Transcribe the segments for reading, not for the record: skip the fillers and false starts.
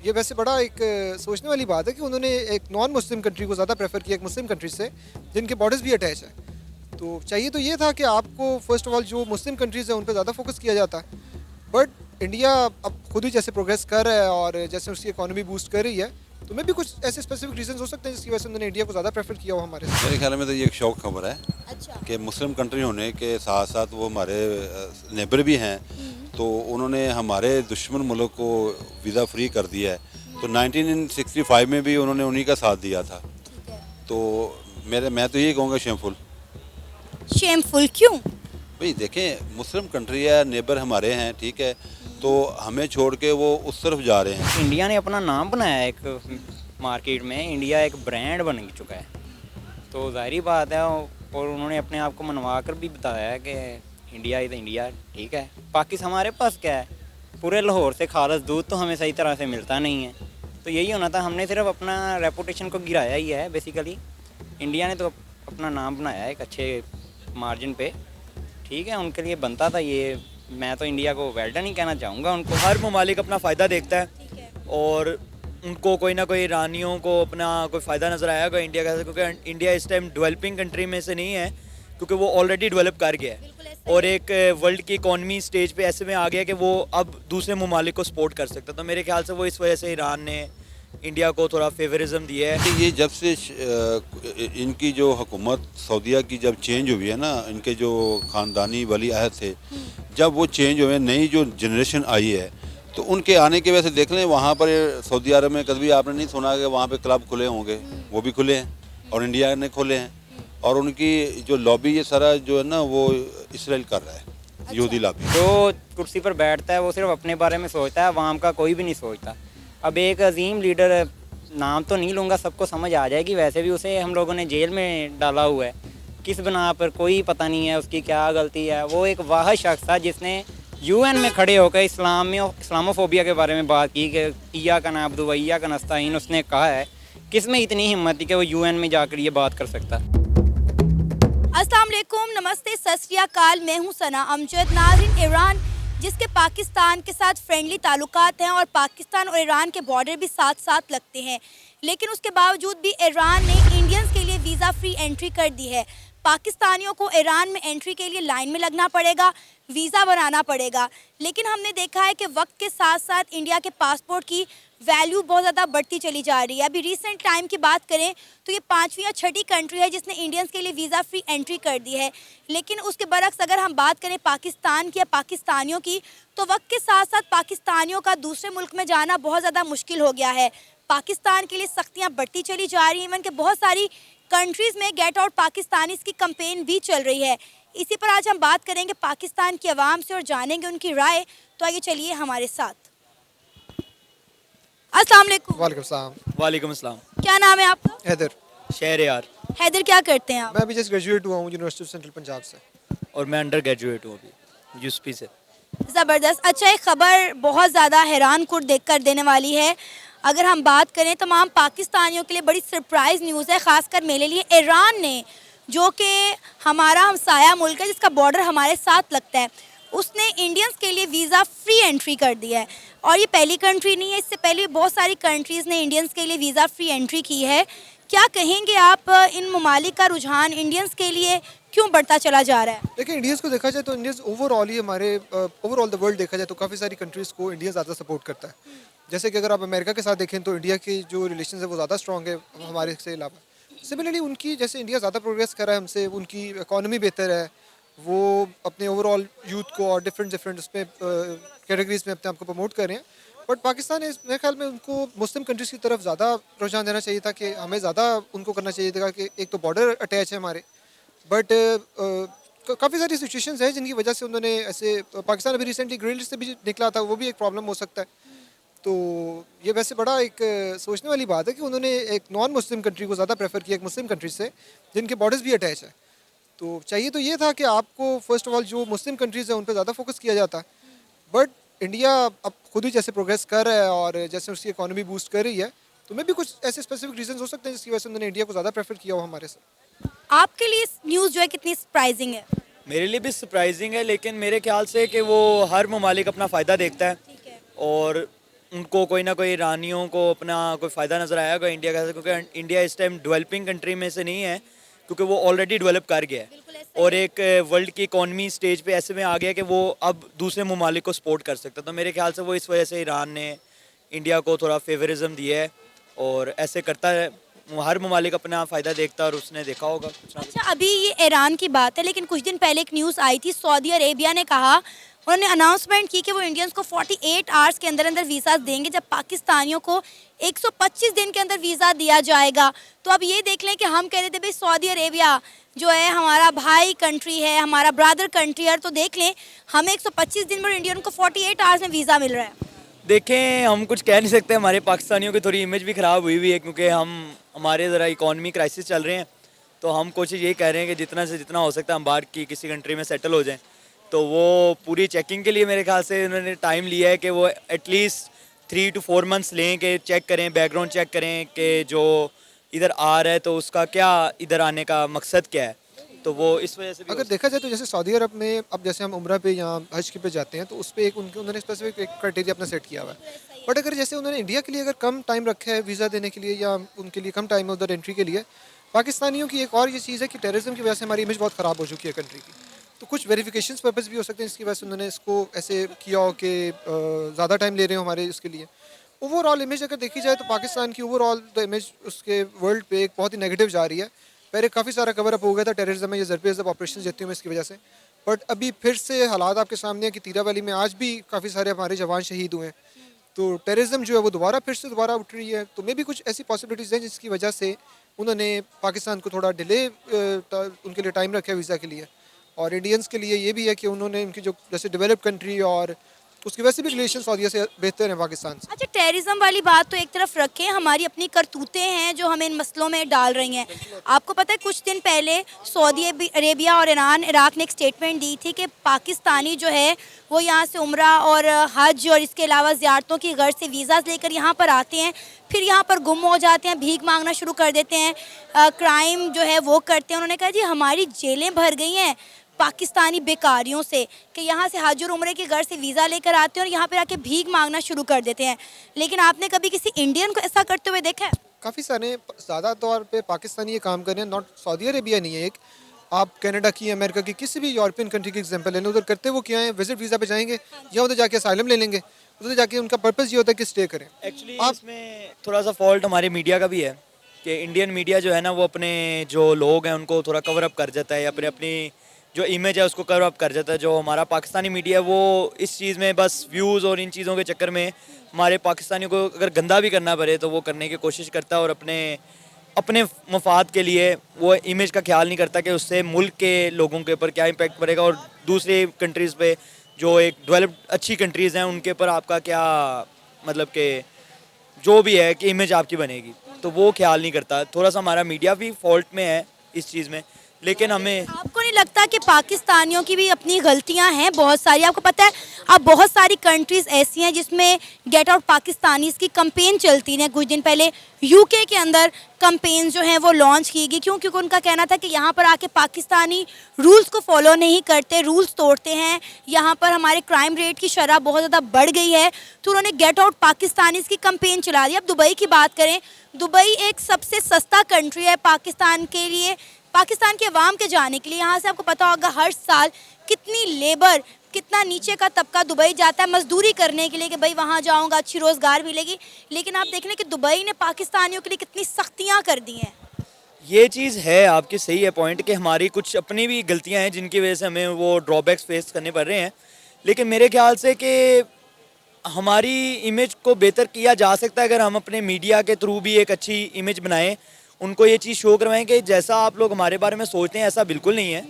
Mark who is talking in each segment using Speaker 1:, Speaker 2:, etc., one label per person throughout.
Speaker 1: ये वैसे बड़ा एक सोचने वाली बात है कि उन्होंने एक नॉन मुस्लिम कंट्री को ज़्यादा प्रेफर किया एक मुस्लिम कंट्री से, जिनके बॉर्डर्स भी अटैच है। तो चाहिए तो ये था कि आपको फर्स्ट ऑफ ऑल जो मुस्लिम कंट्रीज़ हैं उन पर ज़्यादा फोकस किया जाता है, बट इंडिया अब खुद ही जैसे प्रोग्रेस कर रहा है और जैसे उसकी इकोनॉमी बूस्ट कर रही है, तो मैं भी कुछ ऐसे स्पेसिफिक रीजन हो सकते हैं जिसकी वजह से उन्होंने इंडिया को ज़्यादा प्रेफर किया हो हमारे से।
Speaker 2: मेरे ख्याल में तो ये एक शौक खबर है
Speaker 3: अच्छा।
Speaker 2: कि मुस्लिम कंट्री होने के साथ साथ वो हमारे नेबर भी हैं, तो उन्होंने हमारे दुश्मन मुल्क को वीज़ा फ्री कर दिया है। तो 1965 में भी उन्होंने उन्हीं का साथ दिया था।
Speaker 3: ठीक है।
Speaker 2: तो मैं तो यही कहूँगा शेमफुल।
Speaker 3: शेमफुल क्यों?
Speaker 2: भाई देखें, मुस्लिम कंट्री है, नेबर हमारे हैं, ठीक है, तो हमें छोड़ के वो उस तरफ जा रहे हैं।
Speaker 4: इंडिया ने अपना नाम बनाया है एक मार्केट में, इंडिया एक ब्रांड बन चुका है, तो जाहिर बात है। और उन्होंने अपने आप को मनवा कर भी बताया है कि इंडिया इज़ इंडिया, ठीक है। पाकिस्तान हमारे पास क्या है, पूरे लाहौर से खालस दूध तो हमें सही तरह से मिलता नहीं है, तो यही होना था। हमने सिर्फ अपना रेपुटेशन को गिराया ही है बेसिकली। इंडिया ने तो अपना नाम बनाया है एक अच्छे मार्जिन पे, ठीक है। उनके लिए बनता था ये। मैं तो इंडिया को वेल डन ही कहना चाहूँगा उनको।
Speaker 5: हर ममालिक अपना फ़ायदा देखता है
Speaker 3: ठीक है।
Speaker 5: और उनको कोई ना कोई ईरानियों को अपना कोई फ़ायदा नज़र आया होगा इंडिया का, क्योंकि इंडिया इस टाइम डेवलपिंग कंट्री में से नहीं है, क्योंकि वो ऑलरेडी डेवलप कर गया है
Speaker 3: बिल्कुल ऐसा
Speaker 5: और एक वर्ल्ड की इकॉनमी स्टेज पे ऐसे में आ गया कि वो अब दूसरे ममालिक को सपोर्ट कर सकता है। तो मेरे ख्याल से वो इस वजह से ईरान ने इंडिया को थोड़ा फेवरिज्म दिया है।
Speaker 2: कि ये जब से इनकी जो हुकूमत सऊदीया की जब चेंज हुई है ना, इनके जो ख़ानदानी वली अहद थे, जब वो चेंज हुए, नई जो जनरेशन आई है, तो उनके आने की वजह से देख लें वहाँ पर सऊदी अरब में कभी आपने नहीं सुना कि वहाँ पे क्लब खुले होंगे, वो भी खुले हैं और इंडिया ने खोले हैं। और उनकी जो लॉबी ये सारा जो है ना वो इसराइल कर रहा है, यहूदी लॉबी।
Speaker 4: जो कुर्सी पर बैठता है वो सिर्फ अपने बारे में सोचता है, अवाम का कोई भी नहीं सोचता। अब एक अजीम लीडर, नाम तो नहीं लूँगा, सबको समझ आ जाएगी, वैसे भी उसे हम लोगों ने जेल में डाला हुआ है, किस बिना पर कोई पता नहीं है उसकी क्या गलती है। वो एक वाहिद शख्स था जिसने यूएन में खड़े होकर इस्लामोफोबिया के बारे में बात की कि इया का नाबदु व इया का नस्ताईन। उसने कहा है, किस में इतनी हिम्मत थी कि वो यूएन में जाकर ये बात कर सकता।
Speaker 3: अस्सलाम वालेकुम, नमस्ते, सत श्री अकाल। मैं हूँ सना अमजद। नाज़रीन, ईरान जिसके पाकिस्तान के साथ फ्रेंडली ताल्लुकात हैं और पाकिस्तान और ईरान के बॉर्डर भी साथ साथ लगते हैं, लेकिन उसके बावजूद भी ईरान ने इंडियंस के लिए वीज़ा फ्री एंट्री कर दी है। पाकिस्तानियों को ईरान में एंट्री के लिए लाइन में लगना पड़ेगा, वीज़ा बनाना पड़ेगा। लेकिन हमने देखा है कि वक्त के साथ साथ इंडिया के पासपोर्ट की वैल्यू बहुत ज़्यादा बढ़ती चली जा रही है। अभी रिसेंट टाइम की बात करें तो ये 5वीं या 6ठी कंट्री है जिसने इंडियंस के लिए वीज़ा फ्री एंट्री कर दी है। लेकिन उसके बरक्स अगर हम बात करें पाकिस्तान की या पाकिस्तानियों की, तो वक्त के साथ साथ पाकिस्तानियों का दूसरे मुल्क में जाना बहुत ज़्यादा मुश्किल हो गया है। पाकिस्तान के लिए सख्तियाँ बढ़ती चली जा रही हैं। इवन के बहुत सारी कंट्रीज़ में गेट आउट पाकिस्तानीज़ की कैंपेन भी चल रही है। इसी पर आज हम बात करेंगे पाकिस्तान की आवाम से और जानेंगे उनकी राय। तो आइए चलिए हमारे साथ। अस्सलाम वालेकुम।
Speaker 1: वालेकुम सलाम।
Speaker 5: वालेकुम अस्सलाम।
Speaker 3: क्या नाम है आपका?
Speaker 1: हैदर।
Speaker 5: शहर यार।
Speaker 3: हैदर, क्या करते हैं आप?
Speaker 1: मैं अभी जस्ट ग्रेजुएट हुआ हूँ यूनिवर्सिटी ऑफ सेंट्रल पंजाब से।
Speaker 5: और मैं अंडर ग्रेजुएट हूँ अभी यूएसपी से।
Speaker 3: ज़बरदस्त। अच्छा, एक ख़बर बहुत ज़्यादा हैरान कुन देख कर देने वाली है। अगर हम बात करें तमाम पाकिस्तानियों के लिए बड़ी सरप्राइज़ न्यूज़ है, ख़ासकर मेरे लिए। ईरान ने, जो कि हमारा हमसाया मुल्क है जिसका बॉर्डर हमारे साथ लगता है, उसने इंडियंस के लिए वीज़ा फ्री एंट्री कर दिया है। और ये पहली कंट्री नहीं है, इससे पहले भी बहुत सारी कंट्रीज़ ने इंडियंस के लिए वीज़ा फ्री एंट्री की है। क्या कहेंगे आप, इन ममालिक का रुझान इंडियंस के लिए क्यों बढ़ता चला जा रहा है?
Speaker 1: देखिए, इंडियंस को देखा जाए तो इंडियंस ओवरऑल ही हमारे ओवरऑल द वर्ल्ड देखा जाए तो काफ़ी सारी कंट्रीज़ को इंडिया ज़्यादा सपोर्ट करता है। जैसे कि अगर आप अमेरिका के साथ देखें तो इंडिया की जो रिलेशन है वो ज़्यादा स्ट्रॉन्ग है हमारे से अलावा। सिमिलरली उनकी, जैसे इंडिया ज़्यादा प्रोग्रेस कर रहा है हमसे, उनकी इकॉनमी बेहतर है, वो अपने ओवरऑल यूथ को और डिफरेंट उसमें कैटेगरीज में अपने आप को प्रमोट कर रहे हैं। बट पाकिस्तान है, मेरे ख्याल में उनको मुस्लिम कंट्रीज़ की तरफ ज़्यादा रुझान देना चाहिए था कि हमें ज़्यादा उनको करना चाहिए था कि एक तो बॉर्डर अटैच है हमारे, बट काफ़ी सारी सिचुएशंस है जिनकी वजह से उन्होंने ऐसे, पाकिस्तान अभी रिसेंटली ग्रिल से भी निकला था, वो भी एक प्रॉब्लम हो सकता है। तो ये वैसे बड़ा एक सोचने वाली बात है कि उन्होंने एक नॉन मुस्लिम कंट्री को ज़्यादा प्रेफर किया एक मुस्लिम कंट्री से, जिनके बॉर्डर्स भी अटैच है। तो चाहिए तो ये था कि आपको फर्स्ट ऑफ ऑल जो मुस्लिम कंट्रीज़ हैं उन पर ज़्यादा फोकस किया जाता है, बट इंडिया अब खुद ही जैसे प्रोग्रेस कर रहा है और जैसे उसकी इकोनॉमी बूस्ट कर रही है, तो मैं भी कुछ ऐसे स्पेसिफिक रीजन हो सकते हैं जिसकी वजह से उन्होंने इंडिया को ज़्यादा प्रेफर किया हो हमारे से।
Speaker 3: आपके लिए इस न्यूज़ जो है कितनी सरप्राइजिंग है?
Speaker 5: मेरे लिए भी सरप्राइजिंग है, लेकिन मेरे ख्याल से कि वो हर ममालिक अपना फ़ायदा देखता है
Speaker 3: ठीक है।
Speaker 5: और उनको कोई ना कोई ईरानियों को अपना कोई फ़ायदा नज़र आया होगा इंडिया का, क्योंकि इंडिया इस टाइम डेवलपिंग कंट्री में से नहीं है, क्योंकि वो ऑलरेडी डेवलप कर गया है और एक वर्ल्ड की इकॉनमी स्टेज पे ऐसे में आ गया कि वो अब दूसरे ममालिक को सपोर्ट कर सकता है। तो मेरे ख्याल से वो इस वजह से ईरान ने इंडिया को थोड़ा फेवरिज्म दिया है और ऐसे करता है, हर ममालिक अपना फ़ायदा देखता है और उसने देखा होगा कुछ ना कुछ।
Speaker 3: अच्छा, अभी ये ईरान की बात है, लेकिन कुछ दिन पहले एक न्यूज़ आई थी, सऊदी अरेबिया ने कहा, उन्होंने अनाउंसमेंट की कि वो इंडियंस को 48 आवर्स के अंदर अंदर वीज़ा देंगे, जब पाकिस्तानियों को 125 दिन के अंदर वीज़ा दिया जाएगा। तो अब ये देख लें कि हम कह रहे थे भाई सऊदी अरेबिया जो है हमारा भाई कंट्री है, हमारा ब्रदर कंट्री है, तो देख लें हमें 125 दिन में, इंडियन को 48 आवर्स में वीज़ा मिल रहा है।
Speaker 5: देखें, हम कुछ कह नहीं सकते, हमारे पाकिस्तानियों की थोड़ी इमेज भी ख़राब हुई है, क्योंकि हमारे ज़रा इकॉनमी क्राइसिस चल रहे हैं, तो हम कोशिश यही कर रहे हैं कि जितना से जितना हो सकता है हम बाहर की किसी कंट्री में सेटल हो जाएं। तो वो पूरी चेकिंग के लिए मेरे ख्याल से उन्होंने टाइम लिया है कि वो एटलीस्ट 3 to 4 मंथ्स लें कि चेक करें, बैकग्राउंड चेक करें कि जो इधर आ रहा है तो उसका क्या इधर आने का मकसद क्या है। तो वो इस वजह से भी
Speaker 1: अगर देखा जाए तो जैसे सऊदी अरब में अब जैसे हम उम्रा पे या हज के पे जाते हैं तो उस पर एक उन्होंने स्पेसिफिक एक क्राइटेरिया अपना सेट किया हुआ है। बट अगर जैसे उन्होंने इंडिया के लिए अगर कम टाइम रखा है वीज़ा देने के लिए या उनके लिए कम टाइम है उधर एंट्री के लिए, पाकिस्तानियों की एक और ये चीज़ है कि टेररिज्म की वजह से हमारी इमेज बहुत ख़राब हो चुकी है कंट्री की। तो कुछ वेरिफिकेशन पर्पज़ भी हो सकते हैं, इसकी वजह से उन्होंने इसको ऐसे किया हो कि ज़्यादा टाइम ले रहे हो हमारे इसके लिए। ओवरऑल इमेज अगर देखी जाए तो पाकिस्तान की ओवरऑल द इमेज उसके वर्ल्ड पे एक बहुत ही नेगेटिव जा रही है। पहले काफ़ी सारा कवर अप हो गया था टेररिज्म में, ये ज़रब ऑपरेशन देती हूँ मैं इसकी वजह से, बट अभी फिर से हालात आपके सामने है कि तीरा वैली में आज भी काफ़ी सारे हमारे जवान शहीद हुए हैं। तो टेररिज्म जो है वो फिर से दोबारा उठ रही है। तो मे भी कुछ ऐसी पॉसिबिलिटीज़ हैं जिसकी वजह से उन्होंने पाकिस्तान को थोड़ा डिले उनके लिए टाइम रखा है वीज़ा के लिए। और इंडियंस के लिए ये भी है कि उन्होंने उनकी जो जैसे डेवलप कंट्री और उसकी वजह से भी रिलेशन सऊदीया से बेहतर हैं पाकिस्तान से।
Speaker 3: अच्छा, टेररिज्म वाली बात तो एक तरफ रखें, हमारी अपनी करतूतें हैं जो हमें इन मसलों में डाल रही हैं। आपको पता है कुछ दिन पहले सऊदी अरेबिया और इराक ने एक स्टेटमेंट दी थी कि पाकिस्तानी जो है वो यहाँ से उम्रा और हज और इसके अलावा ज़ियारतों की गर्ज से वीज़ा लेकर यहाँ पर आते हैं, फिर यहाँ पर गुम हो जाते हैं, भीख मांगना शुरू कर देते हैं, क्राइम जो है वो करते हैं। उन्होंने कहा जी हमारी जेलें भर गई हैं पाकिस्तानी बेकारियों से कि यहाँ से हज और उम्रे के घर से वीज़ा लेकर आते हैं और यहाँ पर आके भीख मांगना शुरू कर देते हैं। लेकिन आपने कभी किसी इंडियन को ऐसा करते हुए देखा है?
Speaker 1: काफ़ी सारे ज़्यादा तौर पे पाकिस्तानी ये काम कर रहे हैं, नॉट सऊदी अरेबिया नहीं है। एक आप कनाडा की, अमेरिका की, किसी भी यूरोपियन कंट्री की एग्जांपल लें, उधर करते वो क्या है, विजिट वीज़ा पे जाएंगे या उधर जाके असाइलम ले लेंगे, उधर जाके उनका पर्पज़ ये होता है कि स्टे करें।
Speaker 5: एक्चुअली इसमें थोड़ा सा फॉल्ट हमारे मीडिया का भी है कि इंडियन मीडिया जो है ना वो अपने जो लोग हैं उनको थोड़ा कवर अप कर जाता है, अपनी जो इमेज है उसको कवर अप कर जाता है। जो हमारा पाकिस्तानी मीडिया है वो इस चीज़ में बस व्यूज़ और इन चीज़ों के चक्कर में हमारे पाकिस्तानियों को अगर गंदा भी करना पड़े तो वो करने की कोशिश करता है और अपने मफाद के लिए वो इमेज का ख्याल नहीं करता कि उससे मुल्क के लोगों के ऊपर क्या इम्पेक्ट पड़ेगा और दूसरी कंट्रीज़ पे जो एक डेवलप्ड अच्छी कंट्रीज़ हैं उनके ऊपर आपका क्या मतलब कि जो भी है कि इमेज आपकी बनेगी, तो वो ख्याल नहीं करता। थोड़ा सा हमारा मीडिया भी फॉल्ट में है इस चीज़ में, लेकिन हमें
Speaker 3: आपको नहीं लगता कि पाकिस्तानियों की भी अपनी गलतियां हैं बहुत सारी? आपको पता है अब बहुत सारी कंट्रीज ऐसी हैं जिसमें गेट आउट पाकिस्तानीज़ की कंपेन चलती है। कुछ दिन पहले यूके के अंदर कंपेन जो हैं वो लॉन्च की गई, क्योंकि उनका कहना था कि यहाँ पर आके पाकिस्तानी रूल्स को फॉलो नहीं करते, रूल्स तोड़ते हैं, यहाँ पर हमारे क्राइम रेट की शरह बहुत ज़्यादा बढ़ गई है। तो उन्होंने गेट आउट पाकिस्तानीज़ की कंपेन चला दी। अब दुबई की बात करें, दुबई एक सबसे सस्ता कंट्री है पाकिस्तान के लिए, पाकिस्तान के अवाम के जाने के लिए। यहाँ से आपको पता होगा हर साल कितनी लेबर, कितना नीचे का तबका दुबई जाता है मजदूरी करने के लिए कि भाई वहाँ जाऊँगा अच्छी रोज़गार मिलेगी। लेकिन आप देख लें कि दुबई ने पाकिस्तानियों के लिए कितनी सख्तियाँ कर दी हैं।
Speaker 5: ये चीज़ है, आपकी सही है पॉइंट कि हमारी कुछ अपनी भी गलतियाँ हैं जिनकी वजह से हमें वो ड्रॉबैक्स फेस करने पड़ रहे हैं। लेकिन मेरे ख्याल से कि हमारी इमेज को बेहतर किया जा सकता है अगर हम अपने मीडिया के थ्रू भी एक अच्छी इमेज बनाएं, उनको ये चीज़ शो करवाएं कि जैसा आप लोग हमारे बारे में सोचते हैं ऐसा बिल्कुल नहीं है।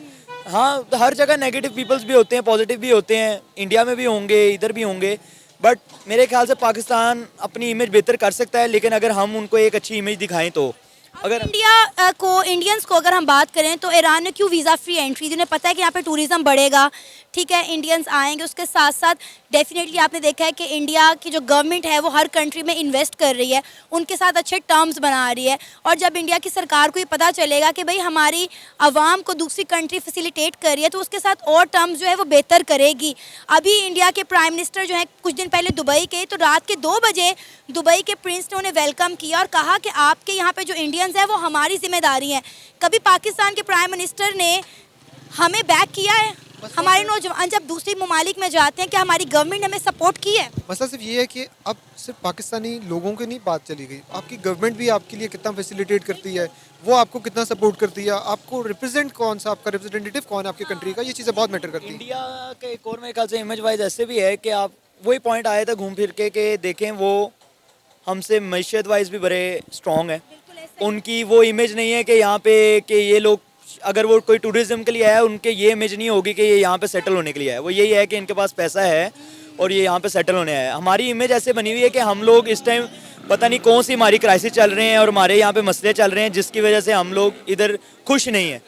Speaker 5: हाँ, हर जगह नेगेटिव पीपल्स भी होते हैं, पॉजिटिव भी होते हैं, इंडिया में भी होंगे, इधर भी होंगे, बट मेरे ख्याल से पाकिस्तान अपनी इमेज बेहतर कर सकता है, लेकिन अगर हम उनको एक अच्छी इमेज दिखाएं तो अगर
Speaker 3: इंडिया को इंडियंस को अगर हम बात करें तो ईरान ने क्यों वीज़ा फ्री एंट्री दी? उन्हें पता है कि यहाँ पे टूरिज्म बढ़ेगा, ठीक है, इंडियंस आएंगे, उसके साथ साथ डेफिनेटली आपने देखा है कि इंडिया की जो गवर्नमेंट है वो हर कंट्री में इन्वेस्ट कर रही है, उनके साथ अच्छे टर्म्स बना रही है। और जब इंडिया की सरकार को ये पता चलेगा कि भाई हमारी आवाम को दूसरी कंट्री फैसिलिटेट कर रही है तो उसके साथ और टर्म्स जो है वो बेहतर करेगी। अभी इंडिया के प्राइम मिनिस्टर जो है कुछ दिन पहले दुबई के, तो रात के 2 बजे दुबई के प्रिंस ने उन्हें वेलकम किया और कहा कि आपके यहाँ पे जो इंडियंस है वो हमारी जिम्मेदारी है। कभी पाकिस्तान के प्राइम मिनिस्टर ने हमें बैक किया है? हमारे नौजवान जब दूसरी ममालिक में जाते हैं, क्या हमारी गवर्नमेंट ने हमें सपोर्ट की है?
Speaker 1: मसला सिर्फ ये है कि अब सिर्फ पाकिस्तानी लोगों की नहीं बात चली गई, आपकी गवर्नमेंट भी आपके लिए कितना फैसिलिटेट करती है, वो आपको कितना सपोर्ट करती है, आपको रिप्रेजेंट कौन सा, आपका रिप्रेजेंटेटिव कौन है आपकी कंट्री का, ये चीज़ें बहुत मैटर करती हैं।
Speaker 5: इंडिया का एक और मेरे ख्याल से इमेज वाइज ऐसे भी है कि आप वही पॉइंट आए थे घूम फिर के कि देखें वो हमसे मैशियत वाइज भी बड़े स्ट्रॉन्ग है। उनकी वो इमेज नहीं है कि यहाँ पे कि ये लोग अगर वो कोई टूरिज्म के लिए आया है, उनके ये इमेज नहीं होगी कि ये यहाँ पे सेटल होने के लिए आया है। वो यही है कि इनके पास पैसा है और ये यहाँ पे सेटल होने आया है। हमारी इमेज ऐसे बनी हुई है कि हम लोग इस टाइम पता नहीं कौन सी हमारी क्राइसिस चल रहे हैं और हमारे यहाँ पे मसले चल रहे हैं जिसकी वजह से हम लोग इधर खुश नहीं हैं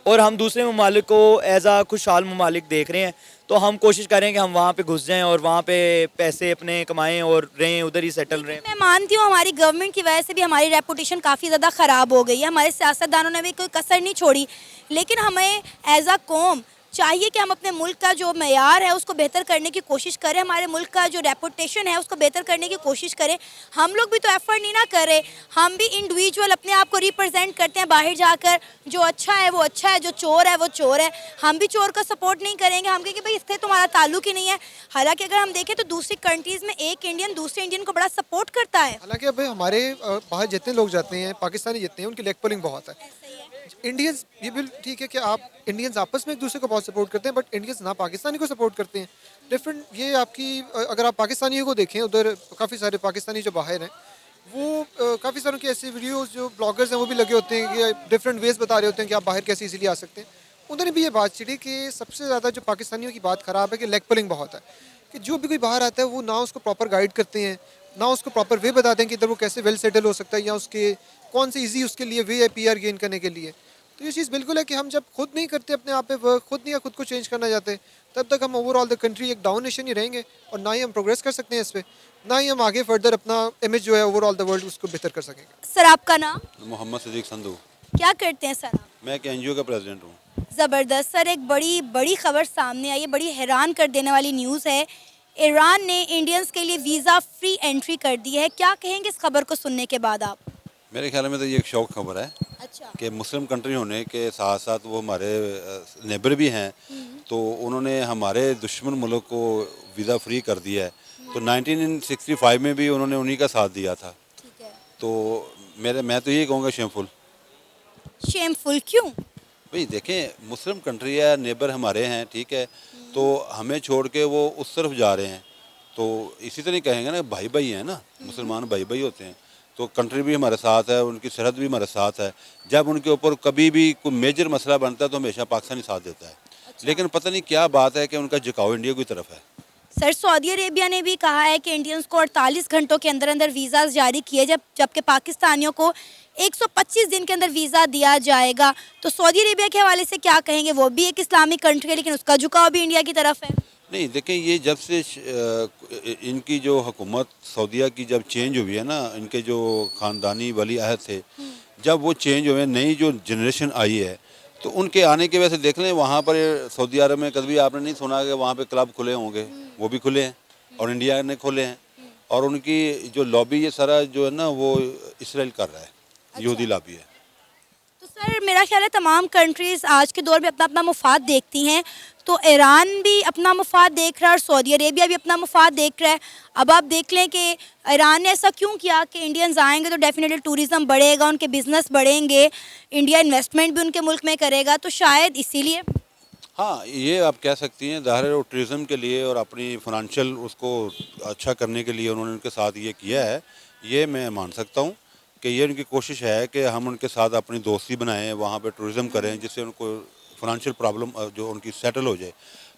Speaker 5: और हम दूसरे ममालिक को एज आ खुशहाल ममालिक देख रहे हैं। तो हम कोशिश करें कि हम वहाँ पे घुस जाएं और वहाँ पे पैसे अपने कमाएं और रहें, उधर ही सेटल रहें।
Speaker 3: मैं मानती हूँ हमारी गवर्नमेंट की वजह से भी हमारी रेपुटेशन काफ़ी ज़्यादा ख़राब हो गई है, हमारे सियासतदानों ने भी कोई कसर नहीं छोड़ी, लेकिन हमें एज अ कौम चाहिए कि हम अपने मुल्क का जो मयार है उसको बेहतर करने की कोशिश करें, हमारे मुल्क का जो रेपुटेशन है उसको बेहतर करने की कोशिश करें। हम लोग भी तो एफर्ट नहीं ना करें, हम भी इंडिविजुअल अपने आप को रिप्रेजेंट करते हैं बाहर जाकर, जो अच्छा है वो अच्छा है, जो चोर है वो चोर है। हम भी चोर का सपोर्ट नहीं करेंगे, हम कहेंगे भाई इससे तुम्हारा ताल्लुक ही नहीं है। हालांकि अगर हम देखें तो दूसरी कंट्रीज़ में एक इंडियन दूसरे इंडियन को बड़ा सपोर्ट करता है।
Speaker 1: हालांकि अब हमारे बाहर जितने लोग जाते हैं, पाकिस्तानी जितने हैं, उनकी लेग पुलिंग बहुत है। इंडियंस ये भी ठीक है कि आप इंडियंस आपस में एक दूसरे को बहुत सपोर्ट करते हैं, बट इंडियंस ना पाकिस्तानी को सपोर्ट करते हैं। डिफरेंट ये आपकी अगर आप पाकिस्तानियों को देखें, उधर काफ़ी सारे पाकिस्तानी जो बाहर हैं वो काफ़ी सारों की ऐसी वीडियोस जो ब्लॉगर्स हैं वो भी लगे होते हैं कि डिफरेंट वेज बता रहे होते हैं कि आप बाहर कैसे इजीली आ सकते हैं। उन्होंने भी ये बात छिड़ी कि सबसे ज़्यादा जो पाकिस्तानियों की बात ख़राब है कि लेग पुलिंग बहुत है, कि जो भी कोई बाहर आता है वो ना उसको प्रॉपर गाइड करते हैं, ना उसको प्रॉपर वे बताते हैं कि इधर वो कैसे वेल सेटल हो सकता है या उसके कौन सी ईजी उसके लिए वे है PR गेन करने के लिए। तो ये चीज़ बिल्कुल है कि हम जब खुद नहीं करते अपने आप पे वर्क, खुद नहीं खुद को चेंज करना चाहते, तब तक हम ओवरऑल द कंट्री एक डाउन नेशन ही रहेंगे और ना ही हम प्रोग्रेस कर सकते हैं इस पे, ना ही हम आगे फर्दर अपना इमेज जो है ओवरऑल द वर्ल्ड उसको बेहतर कर सकेंगे।
Speaker 3: सर आपका नाम?
Speaker 2: मोहम्मद सिद्दीक संधू।
Speaker 3: क्या करते हैं सर आप?
Speaker 2: मैं एक NGO का प्रेसिडेंट हूँ।
Speaker 3: ज़बरदस्त सर, एक बड़ी बड़ी खबर सामने आई है, बड़ी हैरान कर देने वाली न्यूज़ है। ईरान ने इंडियंस के लिए वीज़ा फ्री एंट्री कर दी है। क्या कहेंगे इस खबर को सुनने के बाद आप?
Speaker 2: मेरे ख्याल में तो ये एक शौक खबर है
Speaker 3: अच्छा,
Speaker 2: कि मुस्लिम कंट्री होने के साथ साथ वो हमारे नेबर भी हैं, तो उन्होंने हमारे दुश्मन मुल्क को वीज़ा फ्री कर दिया है। तो 1965 में भी उन्होंने उन्हीं का साथ दिया था।
Speaker 3: ठीक है।
Speaker 2: तो मैं तो यही कहूँगा शेमफुल।
Speaker 3: शेमफुल क्यों?
Speaker 2: भाई देखें, मुस्लिम कंट्री है, नेबर हमारे हैं, ठीक है, तो हमें छोड़ के वो उस तरफ जा रहे हैं। तो इसी तरह कहेंगे ना, भाई भाई हैं ना, मुसलमान भाई भाई होते हैं। तो कंट्री भी हमारे साथ है, उनकी सरहद भी हमारे साथ है। जब उनके ऊपर कभी भी कोई मेजर मसला बनता है तो हमेशा पाकिस्तानी साथ देता है। लेकिन पता नहीं क्या बात है कि उनका झुकाव इंडिया की तरफ है।
Speaker 3: सर सऊदी अरेबिया ने भी कहा है कि इंडियंस को 48 घंटों के अंदर अंदर वीज़ा जारी किए, जबकि पाकिस्तानियों को 125 दिन के अंदर वीज़ा दिया जाएगा। तो सऊदी अरेबिया के हवाले से क्या कहेंगे? वो भी एक इस्लामिक कंट्री है लेकिन उसका झुकाव भी इंडिया की तरफ है।
Speaker 2: नहीं देखें, ये जब से इनकी जो हुकूमत सऊदीया की जब चेंज हुई है ना, इनके जो ख़ानदानी वली अहद थे, जब वो चेंज हुए, नई जो जनरेशन आई है, तो उनके आने की वजह से देख लें वहाँ पर सऊदी अरब में कभी आपने नहीं सुना कि वहाँ पे क्लब खुले होंगे, वो भी खुले हैं और इंडिया ने खोले हैं। और उनकी जो लॉबी ये सारा जो है ना वो इसराइल कर रहा है, यहूदी लॉबी है।
Speaker 3: तो सर मेरा ख्याल है तमाम कंट्रीज़ आज के दौर में अपना अपना मुफाद देखती हैं, तो ईरान भी अपना मुफाद देख रहा है और सऊदी अरेबिया भी अपना मुफाद देख रहा है। अब आप देख लें कि ईरान ने ऐसा क्यों किया कि इंडियंस आएंगे तो डेफिनेटली टूरिज़्म बढ़ेगा, उनके बिज़नेस बढ़ेंगे, इंडिया इन्वेस्टमेंट भी उनके मुल्क में करेगा, तो शायद इसीलिए।
Speaker 2: हाँ, ये आप कह सकती हैं, ज़ाहिर है वो टूरिज़म के लिए और अपनी फाइनेंशियल उसको अच्छा करने के लिए उन्होंने उनके साथ ये किया है। ये मैं मान सकता हूँ कि ये उनकी कोशिश है कि हम उनके साथ अपनी दोस्ती बनाएं, वहाँ पे टूरिज़म करें, जिससे उनको फाइनेंशियल प्रॉब्लम जो उनकी सेटल हो जाए।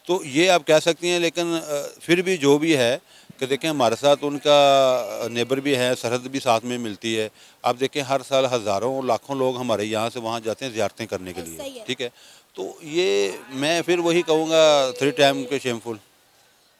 Speaker 2: तो ये आप कह सकती हैं, लेकिन फिर भी जो भी है कि देखें हमारे साथ उनका नेबर भी है, सरहद भी साथ में मिलती है। आप देखें हर साल हज़ारों लाखों लोग हमारे यहाँ से वहाँ जाते हैं ज़ियारतें करने के
Speaker 3: सही
Speaker 2: लिए,
Speaker 3: है।
Speaker 2: ठीक है। तो ये मैं फिर वही कहूँगा 3 टाइम के शेमफुल।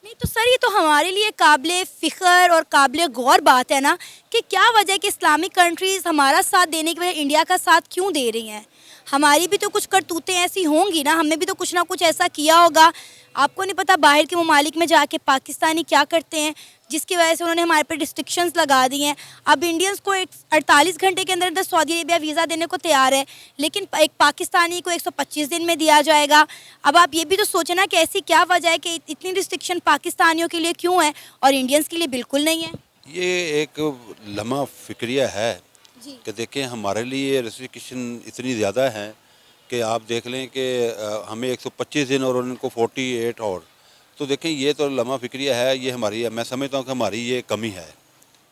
Speaker 3: नहीं तो सर, ये तो हमारे लिए काबिले फ़िक्र और काबिले गौर बात है ना कि क्या वजह है कि इस्लामिक कंट्रीज़ हमारा साथ देने के बजाय इंडिया का साथ क्यों दे रही हैं। हमारी भी तो कुछ करतूतें ऐसी होंगी ना, हमने भी तो कुछ ना कुछ ऐसा किया होगा। आपको नहीं पता बाहर के ममालिक में जाके पाकिस्तानी क्या करते हैं, जिसकी वजह से उन्होंने हमारे पे रिस्ट्रिक्शंस लगा दी हैं। अब इंडियंस को 48 घंटे के अंदर अंदर सऊदी अरेबिया वीज़ा देने को तैयार है, लेकिन एक पाकिस्तानी को 125 दिन में दिया जाएगा। अब आप ये भी तो सोचें ना कि ऐसी क्या वजह है कि इतनी रिस्ट्रिक्शन पाकिस्तानियों के लिए क्यों है और इंडियंस के लिए बिल्कुल नहीं है।
Speaker 2: ये एक लम्हा फ़िक्रिया है
Speaker 3: जी
Speaker 2: कि देखें हमारे लिए रिस्ट्रिक्शन इतनी ज़्यादा है कि आप देख लें कि हमें 125 दिन और उनको 48 और, तो देखें ये तो लम्हा फ़िक्रिया है, ये हमारी, मैं समझता हूँ कि हमारी ये कमी है।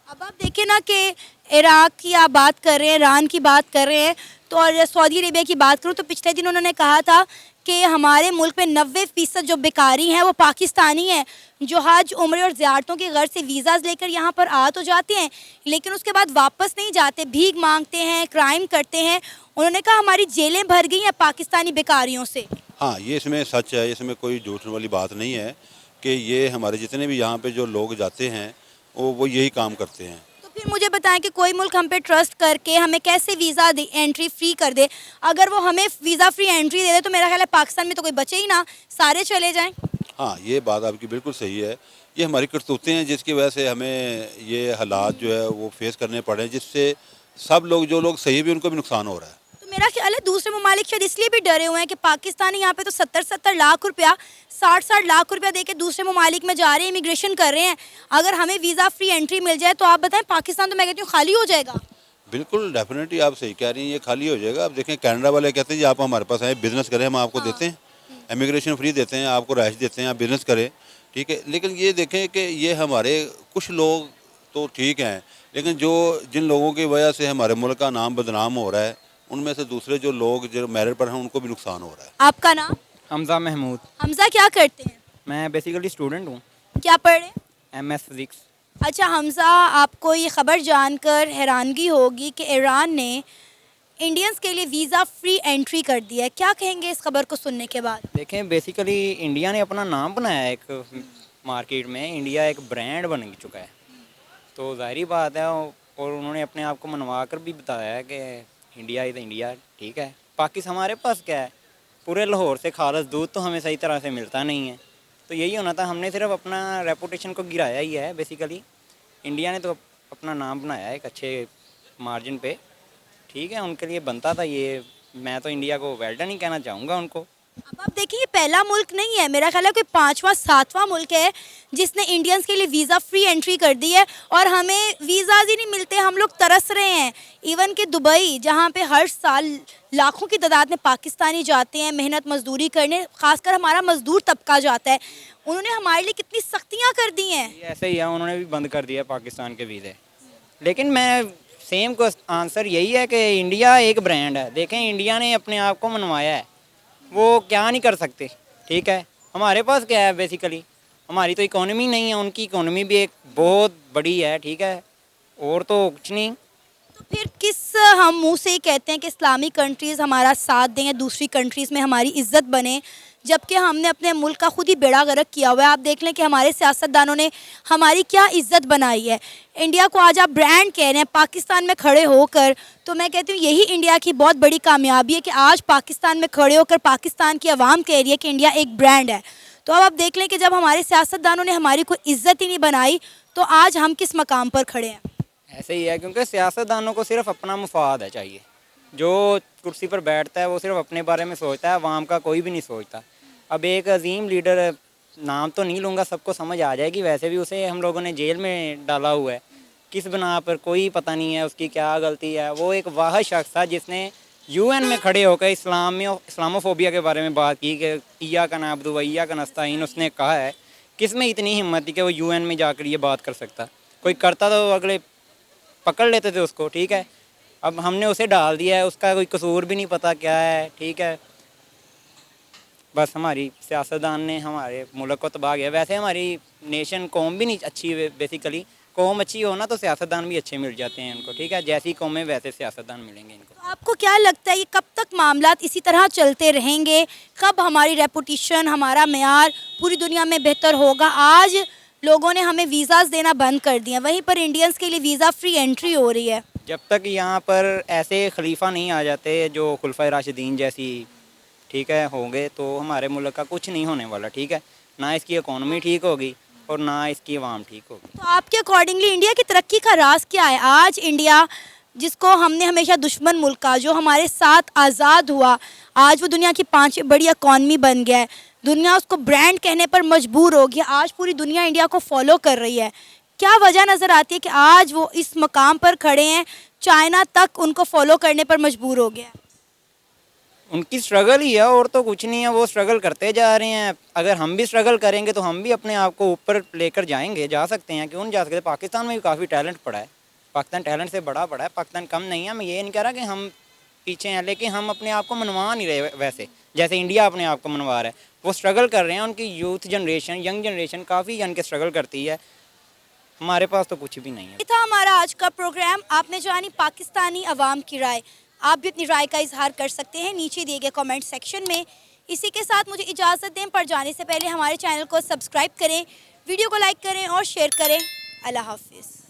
Speaker 3: अब आप देखें ना कि इराक की आप बात कर रहे हैं, ईरान की बात कर रहे हैं, तो और सऊदी अरेबिया की बात करूँ तो पिछले दिन उन्होंने कहा था कि हमारे मुल्क में 90% जो बेकारी हैं वो पाकिस्तानी हैं, जो हज उम्रे और ज़ियारतों के गर्ज से वीज़ाज़ लेकर यहाँ पर आ तो जाते हैं लेकिन उसके बाद वापस नहीं जाते, भीख मांगते हैं, क्राइम करते हैं। उन्होंने कहा हमारी जेलें भर गई हैं पाकिस्तानी बेकारियों से।
Speaker 2: हाँ, ये इसमें सच है, इसमें कोई झूठ वाली बात नहीं है कि ये हमारे जितने भी यहाँ पे जो लोग जाते हैं वो यही काम करते हैं।
Speaker 3: तो फिर मुझे बताएं कि कोई मुल्क हम पे ट्रस्ट करके हमें कैसे वीज़ा एंट्री फ्री कर दे। अगर वो हमें वीज़ा फ्री एंट्री दे दे तो मेरा ख्याल है पाकिस्तान में तो कोई बचे ही ना, सारे चले जाएं।
Speaker 2: हाँ, ये बात आपकी बिल्कुल सही है। ये हमारी करतूतें हैं जिसकी वजह से हमें ये हालात जो है वो फेस करने पड़े, जिससे सब लोग, जो लोग सही भी, उनको भी नुकसान हो रहा है।
Speaker 3: तो मेरा ख्याल है दूसरे ममालिक शायद इसलिए भी डरे हुए हैं कि पाकिस्तानी यहाँ पे तो 70-70 लाख रुपया, 60-60 लाख रुपया दे के दूसरे ममालिक में जा रहे हैं, इमिग्रेशन कर रहे हैं। अगर हमें वीज़ा फ्री एंट्री मिल जाए तो आप बताएं पाकिस्तान तो मैं कहती हूँ खाली हो जाएगा।
Speaker 2: बिल्कुल डेफिनेटली आप सही कह रही हैं, ये खाली हो जाएगा। आप देखें कनाडा वाले कहते हैं जी आप हमारे पास आए, बिज़नेस करें, हम आपको देते हैं, इमिग्रेशन फ्री देते हैं, आपको रहायश देते हैं, आप बिज़नेस करें, ठीक है। लेकिन ये देखें कि ये हमारे कुछ लोग तो ठीक हैं, लेकिन जिन लोगों की वजह से हमारे मुल्क का नाम बदनाम हो रहा है, उनमें से दूसरे जो लोग जो मेरिट पर हैं उनको भी नुकसान हो रहा है।
Speaker 3: आपका नाम?
Speaker 4: हमजा महमूद।
Speaker 3: हमजा, क्या करते हैं?
Speaker 4: मैं बेसिकली स्टूडेंट हूँ,
Speaker 3: क्या पढ़ रहे हैं?
Speaker 4: MS physics.
Speaker 3: अच्छा हमजा, आपको ये ख़बर जानकर हैरानगी होगी कि ईरान ने इंडियंस के लिए वीज़ा फ्री एंट्री कर दिया है। क्या कहेंगे इस खबर को सुनने के बाद?
Speaker 4: देखें बेसिकली इंडिया ने अपना नाम बनाया है एक मार्केट में, इंडिया एक ब्रांड बन चुका है, तो ज़ाहिरी बात है। और उन्होंने अपने आप को मनवा कर भी बताया है कि इंडिया इज़ इंडिया, ठीक है। पाकिस्तान हमारे पास क्या है, पूरे लाहौर से खालस दूध तो हमें सही तरह से मिलता नहीं है, तो यही होना था। हमने सिर्फ अपना रेपुटेशन को गिराया ही है बेसिकली। इंडिया ने तो अपना नाम बनाया है एक अच्छे मार्जिन पे, ठीक है। उनके लिए बनता था ये, मैं तो इंडिया को वेल डन ही कहना चाहूँगा उनको।
Speaker 3: अब आप देखिए ये पहला मुल्क नहीं है, मेरा ख्याल है कोई 5वां 7वां मुल्क है जिसने इंडियंस के लिए वीज़ा फ्री एंट्री कर दी है और हमें वीज़ाज ही नहीं मिलते, हम लोग तरस रहे हैं। इवन कि दुबई, जहाँ पे हर साल लाखों की तादाद में पाकिस्तानी जाते हैं मेहनत मजदूरी करने, खासकर हमारा मजदूर तबका जाता है, उन्होंने हमारे लिए कितनी सख्तियाँ कर दी हैं।
Speaker 4: ये ऐसे ही है, उन्होंने भी बंद कर दिया पाकिस्तान के वीज़े। लेकिन मैं सेम को आंसर यही है कि इंडिया एक ब्रांड है। देखें इंडिया ने अपने आप को मनवाया है, वो क्या नहीं कर सकते, ठीक है। हमारे पास क्या है बेसिकली, हमारी तो इकोनॉमी नहीं है, उनकी इकोनॉमी भी एक बहुत बड़ी है, ठीक है, और तो कुछ नहीं।
Speaker 3: तो फिर किस हम मुंह से ही कहते हैं कि इस्लामिक कंट्रीज़ हमारा साथ दें या दूसरी कंट्रीज़ में हमारी इज्जत बने, जबकि हमने अपने मुल्क का खुद ही बेड़ा गर्क किया हुआ है। आप देख लें कि हमारे सियासतदानों ने हमारी क्या इज्जत बनाई है। इंडिया को आज आप ब्रांड कह रहे हैं पाकिस्तान में खड़े होकर, तो मैं कहती हूँ यही इंडिया की बहुत बड़ी कामयाबी है कि आज पाकिस्तान में खड़े होकर पाकिस्तान की आवाम कह रही है कि इंडिया एक ब्रांड है। तो अब आप देख लें कि जब हमारे सियासतदानों ने हमारी कोई इज्जत ही नहीं बनाई तो आज हम किस मकाम पर खड़े हैं।
Speaker 4: ऐसे ही है, क्योंकि सियासतदानों को सिर्फ अपना मुफाद है चाहिए। जो कुर्सी पर बैठता है वो सिर्फ अपने बारे में सोचता है, अवाम का कोई भी नहीं सोचता। अब एक अजीम लीडर, नाम तो नहीं लूँगा, सबको समझ आ जाएगी, वैसे भी उसे हम लोगों ने जेल में डाला हुआ है, किस बिना पर कोई पता नहीं है उसकी क्या गलती है। वो एक वाह शख्स था जिसने UN में खड़े होकर इस्लामोफोबिया के बारे में बात की कि इया का नाबदु व इया का नस्ताइन। उसने कहा है, किस में इतनी हिम्मत थी कि वो UN में जाकर ये बात कर सकता, कोई करता तो अगले पकड़ लेते थे उसको, ठीक है। अब हमने उसे डाल दिया है, उसका कोई कसूर भी नहीं पता क्या है, ठीक है। बस हमारी सियासतदान ने हमारे मुल्क को तबाह किया। वैसे हमारी नेशन कौम भी नहीं अच्छी है, बेसिकली कौम अच्छी हो ना तो सियासतदान भी अच्छे मिल जाते हैं इनको, ठीक है, जैसी कौमें वैसे सियासतदान मिलेंगे इनको।
Speaker 3: तो आपको क्या लगता है ये कब तक मामलात इसी तरह चलते रहेंगे? कब हमारी रेपुटेशन, हमारा मेयार पूरी दुनिया में बेहतर होगा? आज लोगों ने हमें वीज़ास देना बंद कर दिया, वहीं पर इंडियंस के लिए वीज़ा फ्री एंट्री हो रही है।
Speaker 4: जब तक यहाँ पर ऐसे खलीफा नहीं आ जाते जो खुलफाए राशिदीन जैसी, ठीक है, होंगे तो हमारे मुल्क का कुछ नहीं होने वाला, ठीक है, ना इसकी इकोनॉमी ठीक होगी और ना इसकी आवाम ठीक होगी।
Speaker 3: तो आपके अकॉर्डिंगली इंडिया की तरक्की का राज क्या है? आज इंडिया जिसको हमने हमेशा दुश्मन मुल्क का, जो हमारे साथ आज़ाद हुआ, आज वो दुनिया की 5वीं बड़ी इकॉनमी बन गया है, दुनिया उसको ब्रांड कहने पर मजबूर हो गया, आज पूरी दुनिया इंडिया को फॉलो कर रही है। क्या वजह नज़र आती है कि आज वो इस मकाम पर खड़े हैं, चाइना तक उनको फॉलो करने पर मजबूर हो गया है?
Speaker 4: उनकी स्ट्रगल ही है और तो कुछ नहीं है, वो स्ट्रगल करते जा रहे हैं। अगर हम भी स्ट्रगल करेंगे तो हम भी अपने आप को ऊपर लेकर जाएंगे, जा सकते हैं, क्यों नहीं जा सकते? पाकिस्तान में भी काफ़ी टैलेंट पड़ा है, पाकिस्तान टैलेंट से बड़ा पड़ा है, पाकिस्तान कम नहीं है। मैं ये नहीं कह रहा कि हम पीछे हैं, लेकिन हम अपने आप को मनवा नहीं रहे वैसे जैसे इंडिया अपने आप को मनवा रहा है। वो स्ट्रगल कर रहे हैं, उनकी यूथ जनरेशन, यंग जनरेशन काफ़ी यानी कि स्ट्रगल करती है, हमारे पास तो कुछ भी नहीं है।
Speaker 3: ये था हमारा आज का प्रोग्राम। आपने जानी पाकिस्तानी अवाम की राय। आप भी अपनी राय का इजहार कर सकते हैं नीचे दिए गए कमेंट सेक्शन में। इसी के साथ मुझे इजाज़त दें, पर जाने से पहले हमारे चैनल को सब्सक्राइब करें, वीडियो को लाइक करें और शेयर करें। अल्लाह हाफिज़।